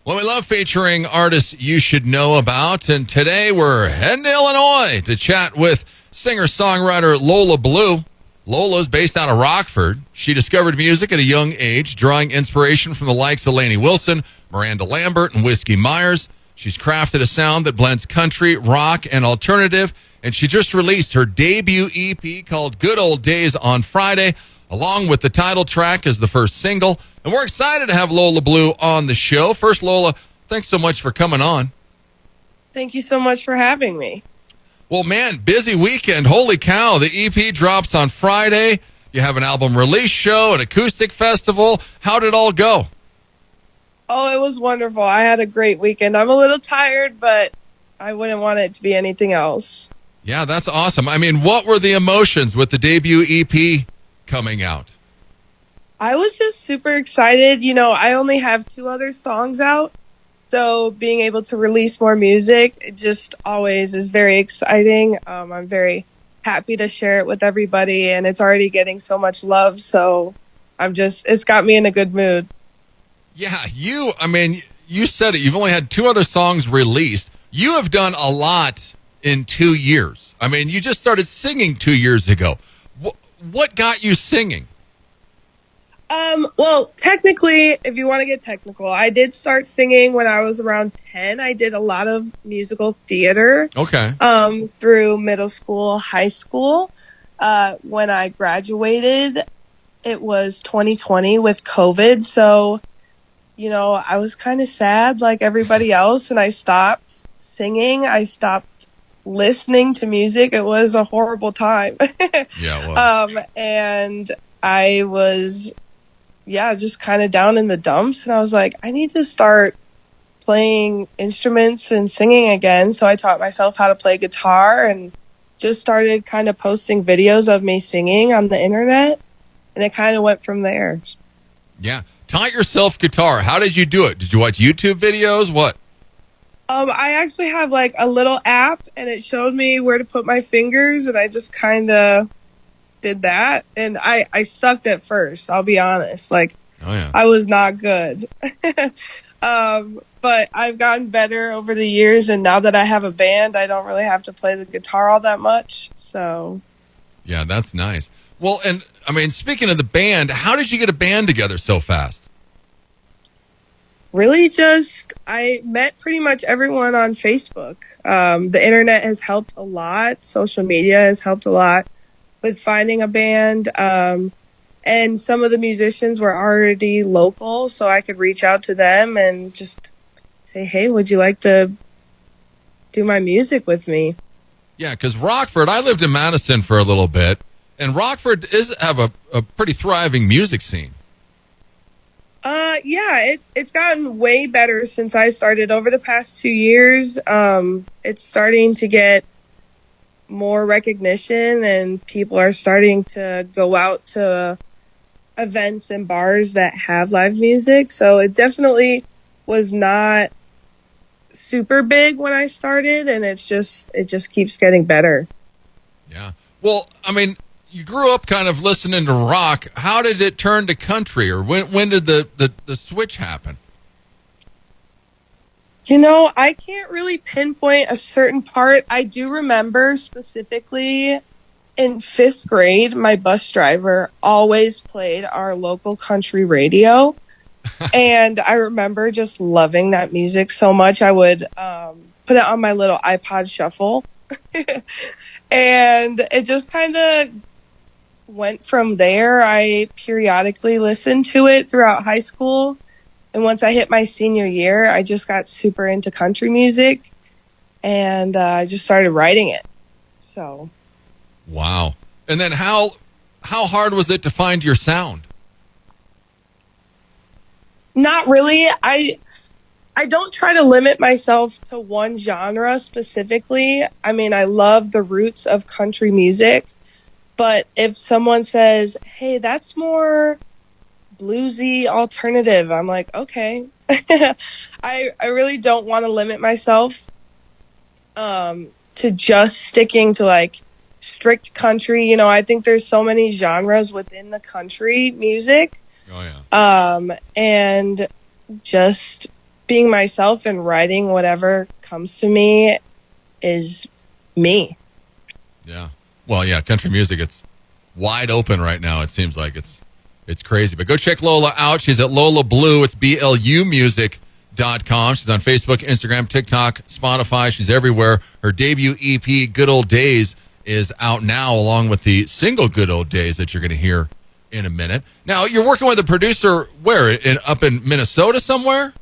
Well, we love featuring artists you should know about, and today we're heading to Illinois to chat with singer-songwriter Lola Blu. Lola's based out of Rockford. She discovered music at a young age, drawing inspiration from the likes of Lainey Wilson, Miranda Lambert, and Whiskey Myers. She's crafted a sound that blends country, rock, and alternative, and she just released her debut EP called Good Old Days on Friday, along with the title track as the first single. And we're excited to have Lola Blu on the show. First, Lola, thanks so much for coming on. Thank you so much for having me. Well, man, busy weekend. Holy cow. The EP drops on Friday. You have an album release show, an acoustic festival. How did it all go? Oh, it was wonderful. I had a great weekend. I'm a little tired, but I wouldn't want it to be anything else. Yeah, that's awesome. I mean, what were the emotions with the debut EP coming out? I was just super excited. You know, I only have 2 other songs out, so being able to release more music, it just always is very exciting. I'm very happy to share it with everybody, and it's already getting so much love, so it's got me in a good mood. Yeah, you said it. You've only had 2 other songs released. You have done a lot in 2 years. I mean, you just started singing 2 years ago. What got you singing? Well, technically, if you want to get technical, I did start singing when I was around 10. I did a lot of musical theater. Okay. Through middle school, high school. When I graduated, it was 2020 with COVID. So, you know, I was kind of sad like everybody else, and I stopped singing. I stopped listening to music. It was a horrible time. Yeah, it was. And I was, just kind of down in the dumps. And I was like, I need to start playing instruments and singing again. So I taught myself how to play guitar and just started kind of posting videos of me singing on the internet. And it kind of went from there. Yeah. Taught yourself guitar. How did you do it? Did you watch YouTube videos? What? I actually have like a little app, and it showed me where to put my fingers, and I just kind of did that. And I sucked at first, I'll be honest. Like, oh, yeah. I was not good. But I've gotten better over the years, and now that I have a band, I don't really have to play the guitar all that much. So, yeah, that's nice. Well, and I mean, speaking of the band, how did you get a band together so fast? Really I met pretty much everyone on Facebook. The internet has helped a lot. Social media has helped a lot with finding a band. And some of the musicians were already local, so I could reach out to them and just say, hey, would you like to do my music with me? Yeah, because Rockford, I lived in Madison for a little bit, and Rockford have a pretty thriving music scene. It's gotten way better since I started over the past 2 years. It's starting to get more recognition, and people are starting to go out to events and bars that have live music. So it definitely was not super big when I started, and it just keeps getting better. Yeah. Well, I mean, you grew up kind of listening to rock. How did it turn to country, or when did the switch happen? You know, I can't really pinpoint a certain part. I do remember specifically in 5th grade, my bus driver always played our local country radio. And I remember just loving that music so much. I would put it on my little iPod shuffle. And it just kind of went from there. I periodically listened to it throughout high school. And once I hit my senior year, I just got super into country music, and I just started writing it. So, wow. And then how hard was it to find your sound? not really. I don't try to limit myself to one genre specifically. I mean, I love the roots of country music, but if someone says, "Hey, that's more bluesy alternative," I'm like, okay. I really don't want to limit myself to just sticking to like strict country. You know, I think there's so many genres within the country music. Oh yeah. And just being myself and writing whatever comes to me is me. Yeah. Well, yeah, country music, it's wide open right now. It seems like it's crazy. But go check Lola out. She's at Lola Blu. It's BLUmusic.com. She's on Facebook, Instagram, TikTok, Spotify. She's everywhere. Her debut EP, Good Old Days, is out now, along with the single Good Old Days that you're going to hear in a minute. Now, you're working with a producer where? Up in Minnesota somewhere?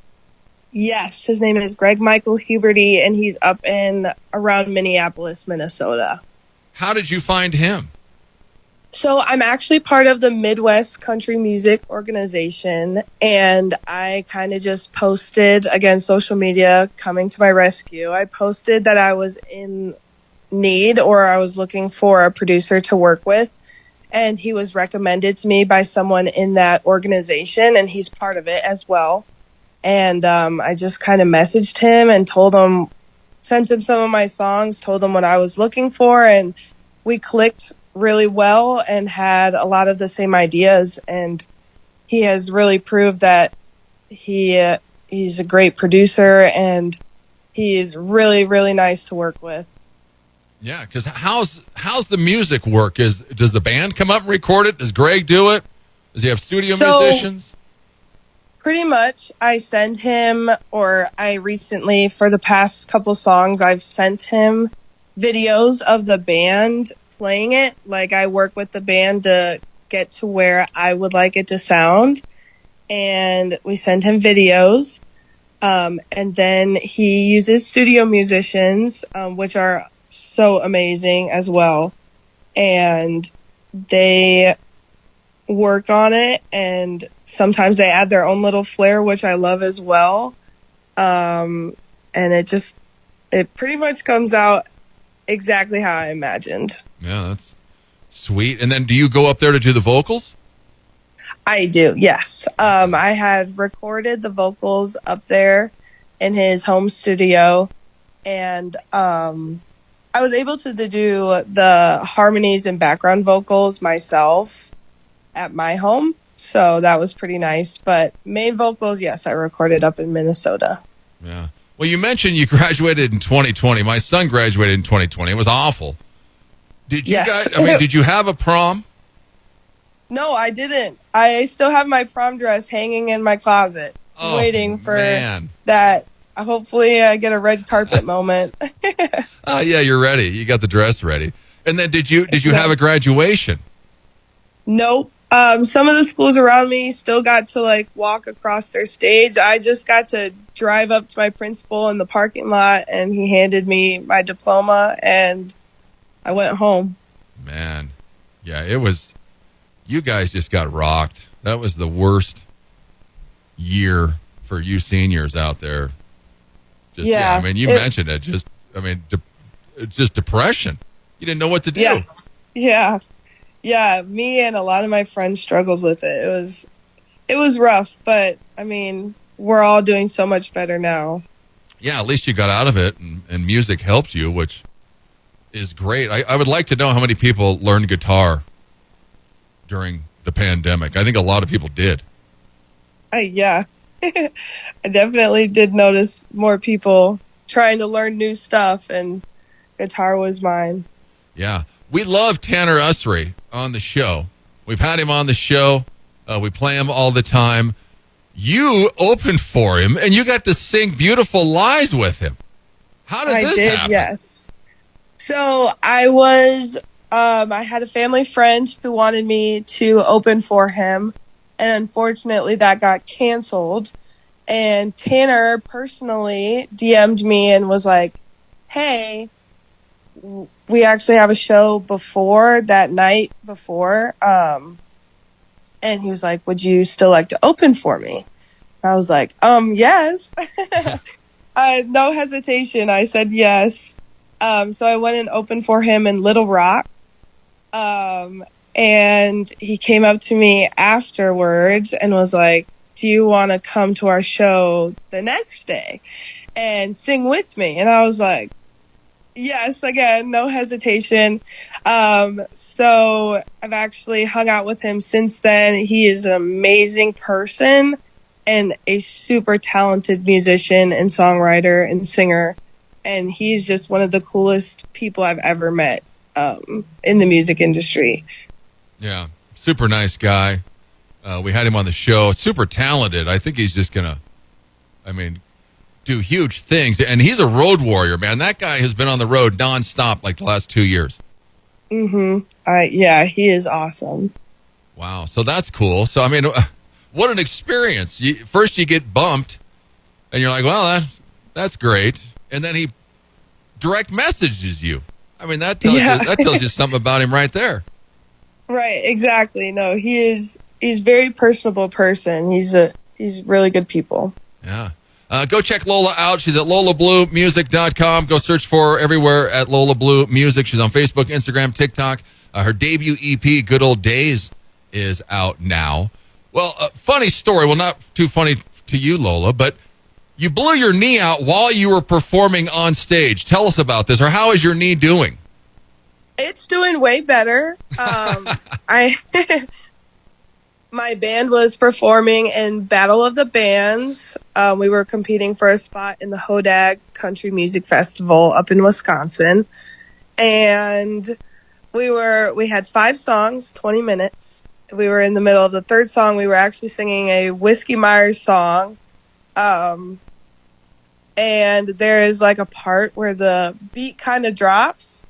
Yes, his name is Greg Michael Huberty, and he's up in around Minneapolis, Minnesota. How did you find him? So I'm actually part of the Midwest Country Music Organization, and I kind of just posted, again, social media coming to my rescue. I posted that I was in need, or I was looking for a producer to work with, and he was recommended to me by someone in that organization, and he's part of it as well. And I just kind of messaged him and sent him some of my songs, told him what I was looking for, and we clicked really well and had a lot of the same ideas. And he has really proved that he's a great producer, and he is really, really nice to work with. Yeah, because how's the music work? Does the band come up and record it? Does Greg do it? Does he have studio musicians? Pretty much, I send him, or I recently, for the past couple songs, I've sent him videos of the band playing it. Like, I work with the band to get to where I would like it to sound, and we send him videos. And then he uses studio musicians, which are so amazing as well. And they work on it, and sometimes they add their own little flair, which I love as well. And it pretty much comes out exactly how I imagined. Yeah, that's sweet. And then do you go up there to do the vocals? I do, yes. I had recorded the vocals up there in his home studio, and I was able to do the harmonies and background vocals myself at my home, so that was pretty nice. But main vocals, yes, I recorded up in Minnesota. Yeah. Well, you mentioned you graduated in 2020. My son graduated in 2020. It was awful. Did you Yes. did you have a prom? No, I didn't. I still have my prom dress hanging in my closet, waiting for that. Hopefully I get a red carpet moment. Oh, yeah, you're ready. You got the dress ready. And then did you have a graduation? Nope. Some of the schools around me still got to walk across their stage. I just got to drive up to my principal in the parking lot, and he handed me my diploma, and I went home. Man, yeah, you guys just got rocked. That was the worst year for you seniors out there. I mean, you mentioned it. It's just depression. You didn't know what to do. Yes. Yeah. Yeah, me and a lot of my friends struggled with it. It was rough, but I mean, we're all doing so much better now. Yeah, at least you got out of it, and music helped you, which is great. I would like to know how many people learned guitar during the pandemic. I think a lot of people did. Yeah. I definitely did notice more people trying to learn new stuff, and guitar was mine. Yeah. We love Tanner Usrey on the show. We've had him on the show. We play him all the time. You opened for him, and you got to sing Beautiful Lies with him. How did this happen? Yes. So I had a family friend who wanted me to open for him, and unfortunately that got canceled. And Tanner personally DM'd me and was like, hey, we actually have a show that night before. And he was like, would you still like to open for me? I was like, yes. No hesitation. I said yes. So I went and opened for him in Little Rock. And he came up to me afterwards and was like, do you want to come to our show the next day and sing with me? And I was like, yes, again, no hesitation. So I've actually hung out with him since then. He is an amazing person. and a super talented musician and songwriter and singer. And he's just one of the coolest people I've ever met in the music industry. Yeah, super nice guy. We had him on the show. Super talented. I think he's just gonna, do huge things. And he's a road warrior, man. That guy has been on the road nonstop like the last 2 years. Yeah, he is awesome. Wow. So that's cool. So what an experience. First you get bumped, and you're like, well, that's great. And then he direct messages you. That tells you something about him right there. Right, exactly. No, he's a very personable person. He's really good people. Yeah. Go check Lola out. She's at lolabluemusic.com. Go search for her everywhere at Lola Blu Music. She's on Facebook, Instagram, TikTok. Her debut EP, Good Old Days, is out now. Well, funny story. Well, not too funny to you, Lola, but you blew your knee out while you were performing on stage. Tell us about this, or how is your knee doing? It's doing way better. My band was performing in Battle of the Bands. We were competing for a spot in the Hodag Country Music Festival up in Wisconsin. And we had 5 songs, 20 minutes. We were in the middle of the 3rd song. We were actually singing a Whiskey Myers song. And there is like a part where the beat kind of drops.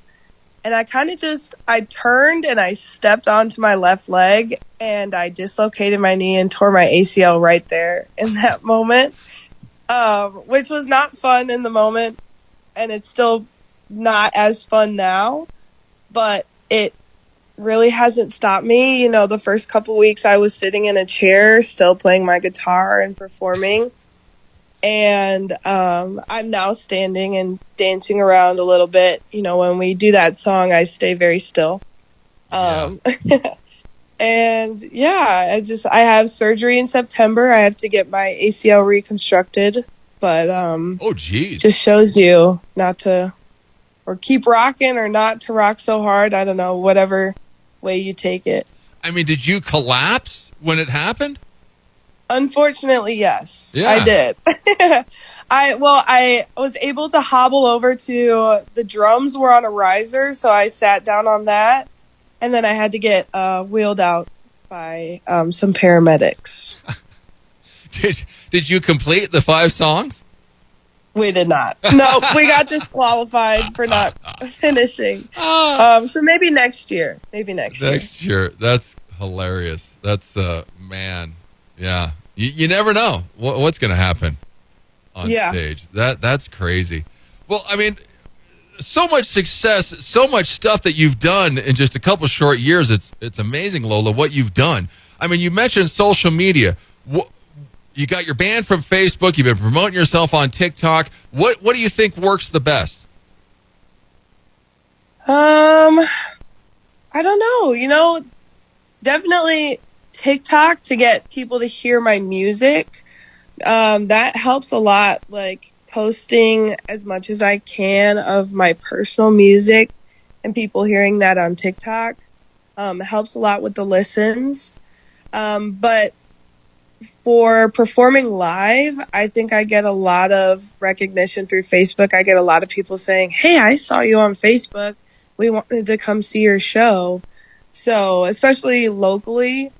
And I turned and I stepped onto my left leg and I dislocated my knee and tore my ACL right there in that moment, which was not fun in the moment. And it's still not as fun now, but it really hasn't stopped me. The first couple weeks I was sitting in a chair, still playing my guitar and performing. And I'm now standing and dancing around a little bit. When we do that song, I stay very still. And yeah, I have surgery in September. I have to get my ACL reconstructed. But oh, geez, just shows you not to, or keep rocking or not to rock so hard. I don't know, whatever way you take it. Did you collapse when it happened? Unfortunately, yes, yeah. I did. I was able to hobble over to the drums were on a riser, so I sat down on that, and then I had to get wheeled out by some paramedics. Did you complete the 5 songs? We did not. No, we got disqualified for not finishing. So maybe next year. Next year. That's hilarious. That's man. Yeah, you never know what's going to happen on stage. That's crazy. Well, so much success, so much stuff that you've done in just a couple short years. It's amazing, Lola, what you've done. You mentioned social media. You got your band from Facebook. You've been promoting yourself on TikTok. What do you think works the best? I don't know. Definitely TikTok to get people to hear my music. That helps a lot, like posting as much as I can of my personal music and people hearing that on TikTok. Helps a lot with the listens. But for performing live, I think I get a lot of recognition through Facebook. I get a lot of people saying, "Hey, I saw you on Facebook. We wanted to come see your show." So especially locally,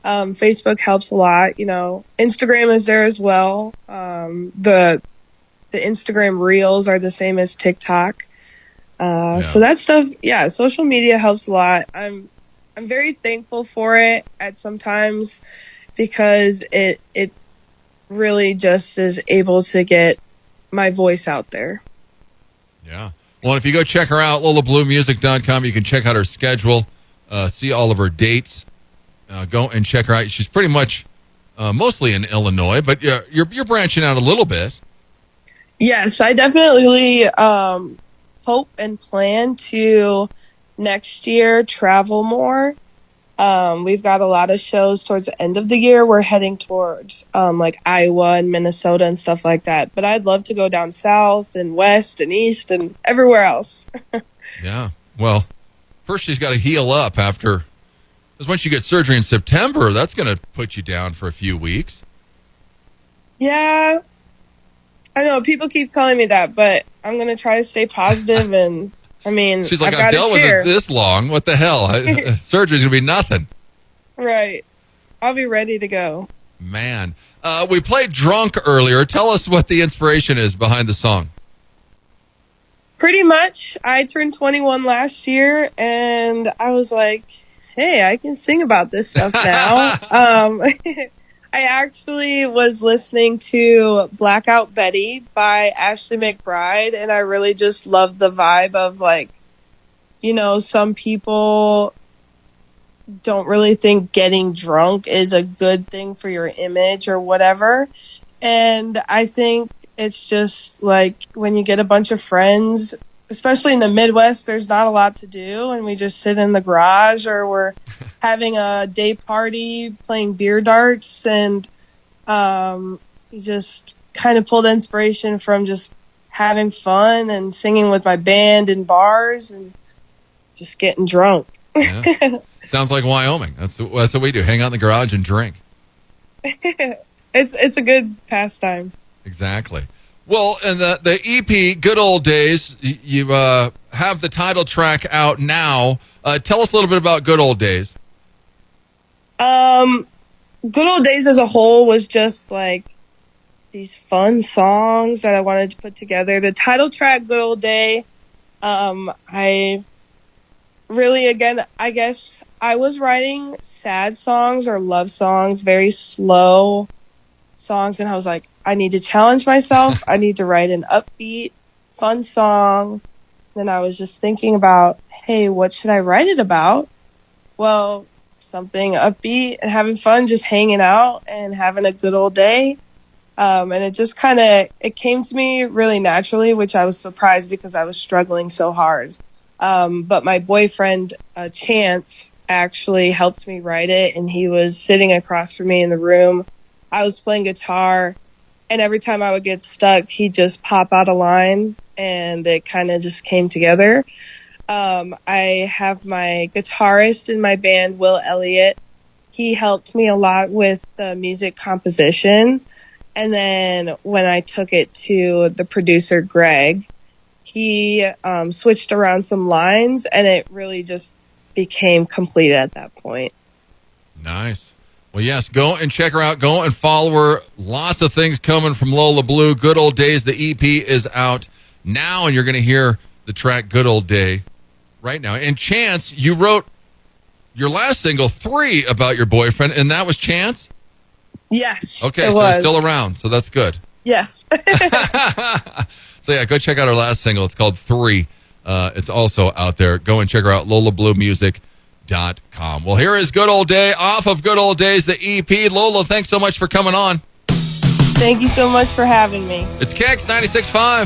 Facebook helps a lot. Instagram is there as well. The Instagram reels are the same as TikTok. So that stuff, social media helps a lot. I'm very thankful for it at sometimes because it really just is able to get my voice out there. Yeah. Well, if you go check her out, lolabluemusic.com, you can check out her schedule, see all of her dates. Go and check her out. She's pretty much mostly in Illinois, but you're branching out a little bit. Yes, I definitely hope and plan to next year travel more. We've got a lot of shows towards the end of the year. We're heading towards like Iowa and Minnesota and stuff like that. But I'd love to go down south and west and east and everywhere else. Yeah. Well, first she's got to heal up because once you get surgery in September, that's going to put you down for a few weeks. Yeah, I know people keep telling me that, but I'm going to try to stay positive and I mean, She's like, I've I've got to dealt with it share. this long. What the hell? Surgery's going to be nothing. Right. I'll be ready to go. Man. We played Drunk earlier. Tell us what the inspiration is behind the song. Pretty much, I turned 21 last year and I was like, hey, I can sing about this stuff now. I actually was listening to Blackout Betty by Ashley McBride, and I really just loved the vibe of like, some people don't really think getting drunk is a good thing for your image or whatever. And I think it's just like when you get a bunch of friends, especially in the Midwest, there's not a lot to do. And we just sit in the garage or we're having a day party playing beer darts. And you just kind of pulled inspiration from just having fun and singing with my band in bars and just getting drunk. Yeah. Sounds like Wyoming. That's what we do. Hang out in the garage and drink. It's a good pastime. Exactly. Well, and the EP, Good Old Days, you have the title track out now. Tell us a little bit about Good Old Days. Good Old Days as a whole was just like these fun songs that I wanted to put together. The title track, Good Old Day, I really, again, I guess I was writing sad songs or love songs, very slow songs, and I was like, I need to challenge myself. I need to write an upbeat, fun song. Then I was just thinking about, hey, what should I write it about? Well, something upbeat and having fun, just hanging out and having a good old day. And it just it came to me really naturally, which I was surprised because I was struggling so hard. But my boyfriend, Chance, actually helped me write it, and he was sitting across from me in the room. I was playing guitar, and every time I would get stuck, he'd just pop out a line, and it kind of just came together. I have my guitarist in my band, Will Elliott. He helped me a lot with the music composition. And then when I took it to the producer, Greg, he switched around some lines, and it really just became complete at that point. Nice. Well, yes, go and check her out. Go and follow her. Lots of things coming from Lola Blu. Good Old Days. The EP is out now, and you're going to hear the track Good Old Day right now. And Chance, you wrote your last single, 3, about your boyfriend, and that was Chance? Yes. Okay, so he's still around, so that's good. Yes. So, yeah, go check out her last single. It's called 3. It's also out there. Go and check her out, LolaBlueMusic.com. Well, here is Good Old Day off of Good Old Days, the EP. Lola, thanks so much for coming on. Thank you so much for having me. It's KIX 96.5.